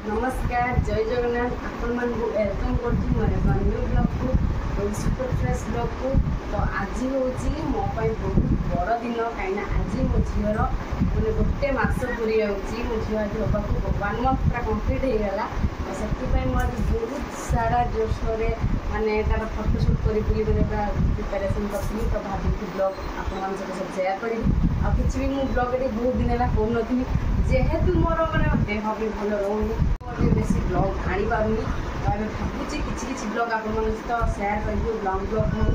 नमस्कार जय जगन्नाथ आपण मान वेलकम करछी मोर न्यू ब्लॉग को सुपर फ्रेश ब्लॉग को। तो आज हूँ मो बहुत बड़ दिन कहीं आज मो झीर मैंने गोटे मस पूरी जाऊँगी मो झी आज हाँ 1 मंथ पूरा कम्प्लीट हो गला। तो से मुझे बहुत सारा जोशे माने तार फोटोशूट करी मैंने पूरा प्रिपेरेसन करी। तो भाभी ब्लॉग आप सब सेयार करी आ कि भी मुझे ब्लॉग ये बहुत दिन है कर नी जेहेतु मोर मैंने देह भी भल रोनी बेस ब्लॉग आनी पार्नी। तो ये भावुची किसी ब्लॉग आप सहित सेयार करी लॉन्ग ब्लॉग हो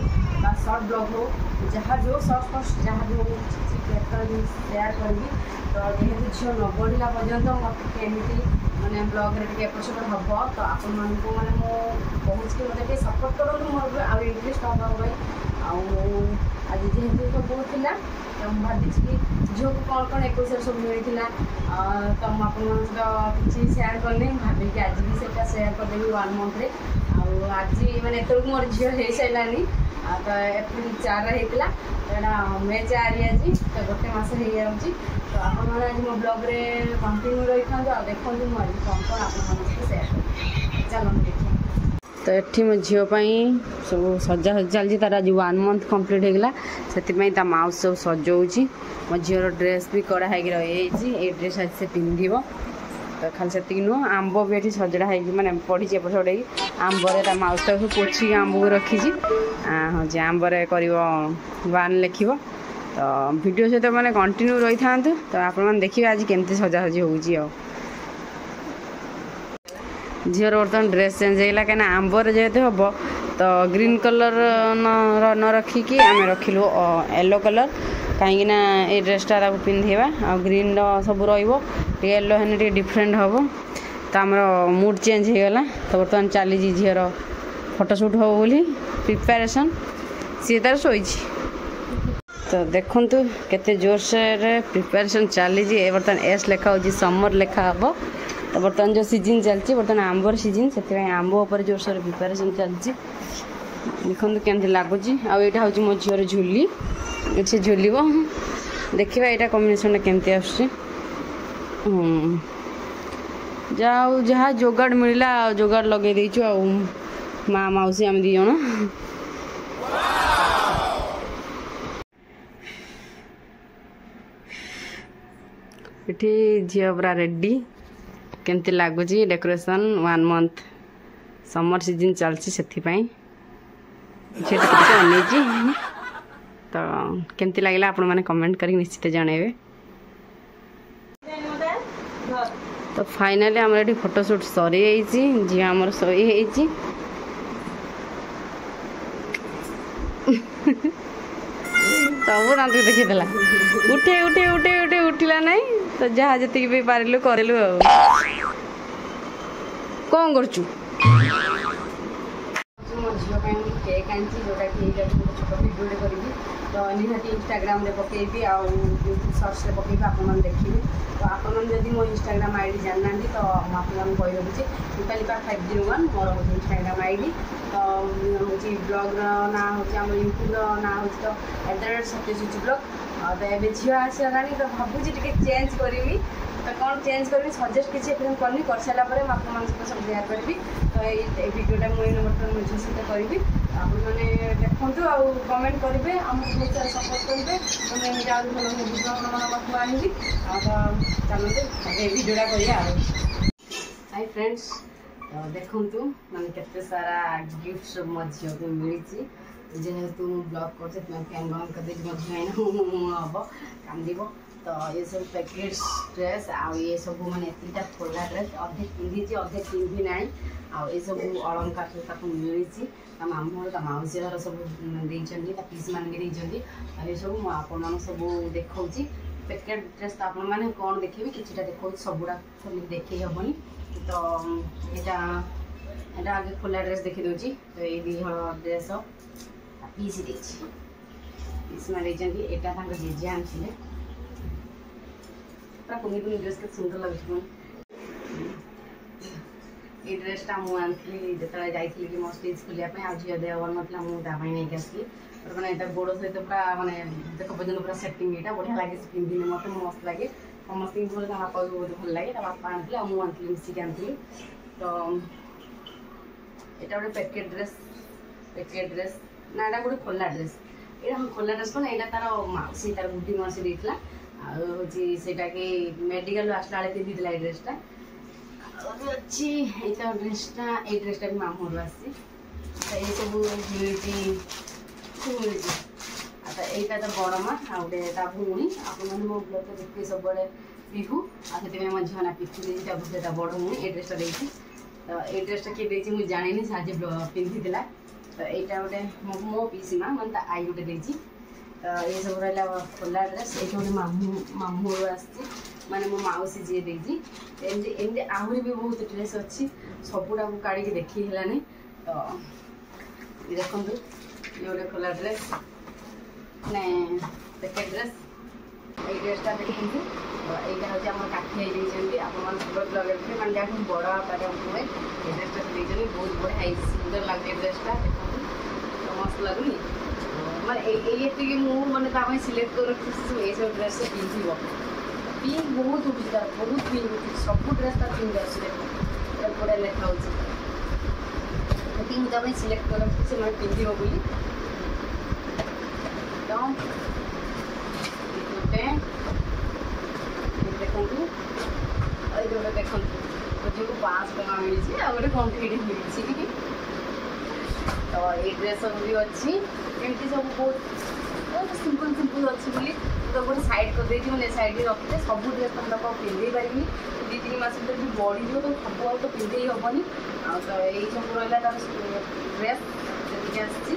शॉर्ट ब्लॉग हो जहाँ जो शॉर्ट फर्स्ट जहाँ भी हो किसी सेयार करी। तो जेहेतु झील न बढ़ला पर्यंत मत एमती मैंने ब्लॉग रे एपिसोड हम तो आपण मानक मैंने बहुत कि मतलब सपोर्ट करूँ मोर आउ इंटरेस्ट हाँ आज जेहेतु सब था तो मुझे भावी कि झील को कौन कौन 21 सब मिलता तो मुझे किसी सेयार करनी भावी कि आज भी से सेयार करदेवी 1 मंथ आज मैंने एतक मोर झील हो सारानी। तो एप्रिल 4 होता तो मे 4 आज तो गोटे मस हो जाऊँगी। तो आज मो ब्लॉग रे कंटिन्यू रही था देखो मुझे कौन कौन आप सेयार कर चलो देखिए। तो ये मो झीपाई सब सजा सजा चलती तार आज 1 मंथ कम्प्लीट होगा से माउस सब सजाऊँगी। मो झीर ड्रेस भी कड़ा हो रही ये ड्रेस आज से पिंध तो खाली से नुह आंब भी ये सजड़ा हो मैंने पड़ी एपट सटे आंबर माउस तक पोछी आंब को रखी हाँ जी आंबर कर 1 लिख तो वीडियो सहित मैंने कंटिन्यू रही था। तो आप देखिए आज केमती सजासजी हो झीर बर्तमान ड्रेस चेंज होगा कहीं आंबर जेहेतु हम तो ग्रीन कलर न रखिकी आम रखिलु येलो कलर कहीं ये ड्रेसटा पिंधेबा आ ग्रीन सब येलो है डिफरेंट हम तो आम मूड चेंज होगला। तो बर्तमान चली झीर फोटोशूट हो बोली प्रिपेरेसन सी तार शोई। तो देखु केते जोर से प्रिपेरेसन चली बर्तमान एस लिखा हो समर लिखा हम। तो बर्तमान जो सीजन चलती बर्तमान आंबर सीजन से आंब उपर जोर सोर प्रिपेरेसन चलती देखो केमती लगुच। आईटा हूँ मो झीर झुली ये झुल देखा यहाँ कम्बिनेसन केमती आस जहाँ जोगाड़ मिलला जोगाड़ लगे देचु आ माँ मौसी आम 2 जन। ये झी पूरा रेडी केमती लगुच डेकोरेशन 1 मंथ समर सीजन चलती से तो केमती लगे आपण मैंने कमेंट कर निश्चित जनइबे। तो फाइनली आम ये फोटोशूट सरी झी आमर सोई सब दांत देखीला उठे उठे उठे उठे उठिला नहीं तो जहाँ जी भी पारिलु करूँ कौन कर केक आनी जोटा कि छोट भिडियो करी तो निहाती इंस्टाग्राम पकेबी आ यूट्यूब सर्च में पकेबी आप देखिए। तो आपड़ी मो इंस्टाग्राम आईडी जानना तो मुझे कही रखुच्छी दीपालिका 501 मोर हूँ इंस्टाग्राम आईडी। तो हूँ ब्लॉग ना हूँ यूट्यूब ना हूँ तो @सत्यसूची ब्लॉग। तो ये झील आसगला तो भावुँ चेंज करी तो कौन चेंज करी सजेस्ट किसी करनी कर सारा आप सब शेयर करी। तो ये वीडियोटा मुझे बर्तमान मुझे सहित करी आपने देखु आ कमेंट करेंगे आमको बहुत सपोर्ट करेंगे मैंने आज भल भिडियो आनी तो चलते भिडियोटा कर। हाय फ्रेंड्स तो देखु मैंने केते सारा गिफ्ट सब मो झी को मिली जेहेतु ब्लॉग कर फैन बंद कर हम कांद। तो ये सब पैकेट्स ड्रेस आ ये सब मैंने एतिटा खोला ड्रेस अधे पिंधि अधे पिंधि ना आ ये सब अलंकार मिली मामू मौसी घर सब देती पीस मान ये सब आप सब देखा पैकेट ड्रेस तो आपने कौन देखिए किसी देखा सबुरा खोल देखे हेनी। तो यहाँ आगे खोला ड्रेस देखी दूसरी तो ये 2 हल ड्रेस पीस पीस मारे यहाँ जेजे आनी पूरा कुनी कुनी ड्रेस के सुंदर लगे। ये ड्रेसटा मुझे जो जाइए कि मो स्टेज खोलिया आ झील देह भल ना मुझे नहीं आसली मैंने गोड़ सहित पूरा मानने देख पर्यटन पूरा सेटिंग यहाँ बढ़िया लगे पिंधिने मत मस्त लगे। ସମସ୍ତଙ୍କୁ ଭଲ ତା ବାପାକୁ ବହୁତ ଭଲ ଲାଗେ। ତା ବାପା ଆଣିଥିଲେ ଆଉ ମୁଁ ଆଣିଥିଲି ମିଶିକି ଆଣିଥିଲି। ତ ଏଇଟା ଗୋଟେ ପ୍ୟାକେଟ୍ ଡ୍ରେସ୍ ନା ଏଇଟା ଗୋଟେ ଖୋଲା ଡ୍ରେସ୍। ଏଇଟା ଖୋଲା ଡ୍ରେସ୍ କ'ଣ ଏଇଟା ତାର ମାଉସୀ ତାର ବୁଢ଼ୀ ମାଉସୀ ଦେଇଥିଲା। ଆଉ ହେଉଛି ସେଇଟାକି ମେଡ଼ିକାଲରୁ ଆସିଲା ବେଳେ ପିନ୍ଧିଥିଲା ଏଇ ଡ୍ରେସ୍ଟା। ଆଉ ଅଛି ଏଇଟା ଡ୍ରେସ୍ଟା ଏଇ ଡ୍ରେସ୍ଟା ବି ମାମୁଁ ଘରୁ ଆସିଛି। ତ ଏଇସବୁ ମିଳିଛି ମିଳିଛି। ଆଉ ତ ଏଇଟା ତ ବଡ଼ ମା ଆଉ ଗୋଟେ ତା ଭଉଣୀ। ଆପଣମାନେ ମୋ ବ୍ଲଗ୍ ତ ଦେଖିବେ ସବୁବେଳେ ପିହୁ ଆଉ ସେଥିପାଇଁ ମୋ ଝିଅ ନା ପିଠୁ ଦେଇଛି ତା ବଡ଼ ଭଉଣୀ ଏଇ ଡ୍ରେସ୍ଟା ଦେଇଛି। ତ ଏଇ ଡ୍ରେସ୍ଟା କିଏ ଦେଇଛି ମୁଁ ଜାଣିନି ସେ ଆଜି ପିନ୍ଧିଥିଲା। ତ ଏଇଟା ଗୋଟେ ମୋ ପିଇସି ମା ମାନେ ତା ଆଈ ଗୋଟେ ଦେଇଛି। ତ ଏଇସବୁ ରହିଲା ଖୋଲା ଡ୍ରେସ୍। ଏଇଟା ଗୋଟେ ମାମୁଁ ଘରୁ ଆସିଛି ମାନେ ମୋ ମାଉସୀ ଯିଏ ଦେଇଛି। ଏମିତି ଆହୁରି ବି ବହୁତ ଡ୍ରେସ୍ ଅଛି ସବୁଟାକୁ କାଢ଼ିକି ଦେଖି ହେଲାନି। ତ ଦେଖନ୍ତୁ ଇଏ ଗୋଟେ ଖୋଲା ଡ୍ରେସ୍ ମାନେ ପ୍ୟାକେଟ୍ ଡ୍ରେସ୍। ଏଇ ଡ୍ରେସ୍ଟା ଦେଖନ୍ତୁ। এইটা হচ্ছে আমার কাঠি ଦେଇଛନ୍ତି ଆପଣମାନେ ସୁନ୍ଦର ଲଗାଇଥିବେ ମାନେ ଯାହାକୁ ବଡ଼ ଆକାରରେ ହୁଏ এই ଡ୍ରେସ୍ଟା ଦେଇଛନ୍ତି ବହୁତ ବଢ଼ିଆ ହେଇଛି ସୁନ୍ଦର ଲାଗୁଛି ଏ ଡ୍ରେସ୍ଟା ଦେଖନ୍ତୁ ତ ମସ୍ତ ଲାଗୁନି ମାନେ ଏତିକି ମୁଁ ମାନେ ତା ପାଇଁ ସିଲେକ୍ଟ କରି ରଖିଛି ଏଇସବୁ ଡ୍ରେସ୍ ପିନ୍ଧିବ ପିଙ୍କ୍ ବହୁତ ଉଠୁଛି ତାର ବହୁତ ପିଙ୍କ୍ ଉଠୁଛି ସବୁ ଡ୍ରେସ୍ ତାର ପିଙ୍କ୍ ଆସୁଛି ଏଇଟା ବଢ଼ିଆ ଲେଖା ହେଉଛି ଏତିକି ମୁଁ ତା ପାଇଁ ସିଲେକ୍ଟ କରି ରଖିଛି ସେମାନେ ପିନ୍ଧିବ ବୋଲି ତ ଦେଖନ୍ତୁ ଆଉ ଗୋଟେ ଦେଖନ୍ତୁ ଝିଅକୁ 500 ଟଙ୍କା ମିଳିଛି ଆଉ ଗୋଟେ କଣ୍ଟ୍ରିଟି ମିଳିଛି ତ ଏଇ ଡ୍ରେସ୍ ସବୁ ବି ଅଛି ଏମିତି ସବୁ ବହୁତ ସିମ୍ପଲ୍ ଅଛି ବୋଲି ତ ଗୋଟେ ସାଇଡ଼୍ କରିଦେଇଛି ମାନେ ସାଇଡ଼୍ରେ ରଖିଲେ ସବୁ ଡ୍ରେସ୍ ତମେ ତାକୁ ପିନ୍ଧେଇ ପାରିବି 2-3 ମାସ ଭିତରେ ବି ବଢ଼ିଯିବ ତ ସବୁ ଆଉ ତ ପିନ୍ଧେଇ ହେବନି ଆଉ ତ ଏଇ ସବୁ ରହିଲା ତାର ଡ୍ରେସ୍ ଯେତିକି ଆସିଛି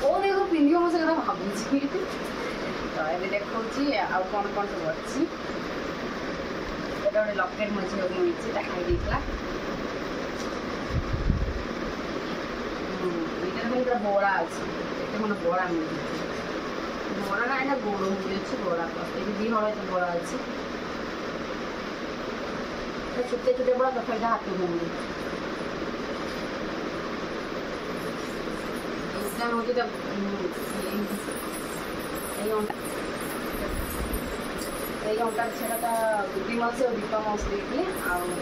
କେଉଁ ଦେଖ ପିନ୍ଧିବ ମୁଁ ସେ କଥା ଭାବୁଛି ତ ଏବେ ଦେଖାଉଛି ଆଉ କ'ଣ ସବୁ ଅଛି এটা ଗୋଟେ ଲକେଟ୍ ମୋ ଝିଅକୁ ମିଳିଛି ତା ଖାଇ ଦେଇଥିଲା ଏଇଟା ପୁରା ବଡ଼ା ଅଛି ଏତେ ମାନେ ବଡ଼ା ମିଳୁଛି ବଡ଼ା ନା ଏଇଟା ଗୋଡ଼ ମିଳୁଛି ବଡ଼ା ଏଠି 2 ହଳ ଏତେ ବଡ଼ା ଅଛି ଛୋଟିଆ ବଡ଼ା ତଥାପି ହାତକୁ ମିଳୁଛି ଏଇଟା ହେଉଛି এই অঙ্কার ছেড়ে তা বুদ্ধি মাসে ও দীপা মাস দেখলে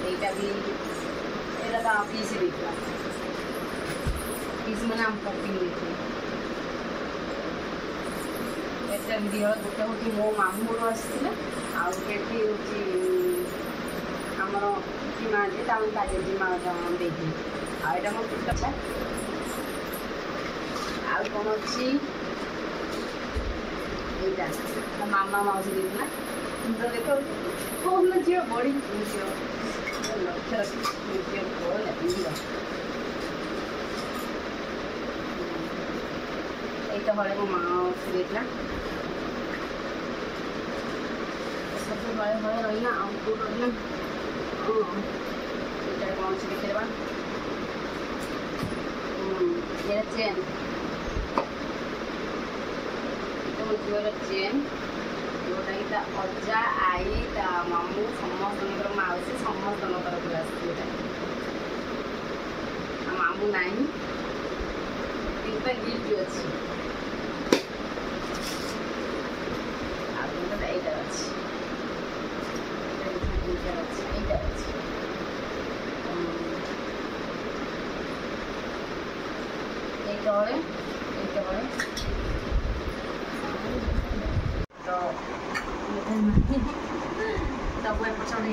এইটা বি এটা তা পিসি দেখলাম পিস মানে আমি পক্ষী দেখলি এটা দিদি হল গোটে হচ্ছে মো মামুঁ ঘর আসছিলে আউটি হচ্ছে আমার মা যে তাহলে তা জেজি মা দেখলি এটা আমার কুর্তা আর কোন হচ্ছে এইটা মামা মাউসি দেখলা तो देखो कौन ଝିଅ बड़ी ଝିଅ लक्ष्य रखी कौन এইটা হলে ମୋ ମା ଦେଇଥିଲା ସବୁ ହଳେ ରହିଲା ଆଉ କେଉଁ ରହିଲା ଏଇଟା କ'ଣ ଅଛି ଦେଖିଦେବା ଏଇଟା ଚେନ୍ ମୋ ଝିଅର ଚେନ୍ जोटाकि ता अजा आई ता मामू समस्त मौसी समस्त तरफ आसता मामू ना गिफ्ट अच्छी तो सब एपट सब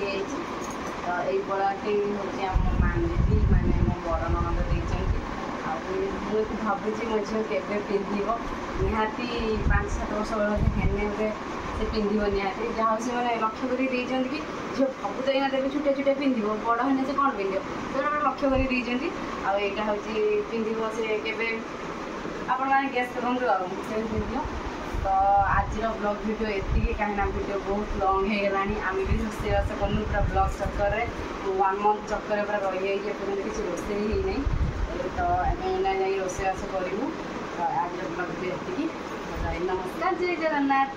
हो बड़ाटी हूँ आम मानी माने मो बड़ ननद देखते मुझे भावुँ मो झील के पिंध निहाती 5-7 वर्ष हेने गोटे से पिंध निहाती जहाँ से मैंने लक्ष्य कर कि झील भावु तो यहाँ देखे छुटिया छुटिया पिंध बड़ हेने से कौन पिंध तो लक्ष्य कर आईटा हूँ पिंध से के आपण मैंने गैस करूँ पिंध तो आज ब्लॉग वीडियो एति कहीं वीडियो बहुत लॉन्ग हो गलानी आम भी रोषेईबास करूँ पूरा ब्लॉग चक्कर 1 मंथ चक्कर पूरा रही है पर्यटन किसी रोषे ही नहीं तो जा रोषेईबास करूँ तो आज ब्लॉग वीडियो एति नमस्कार जय जगन्नाथ।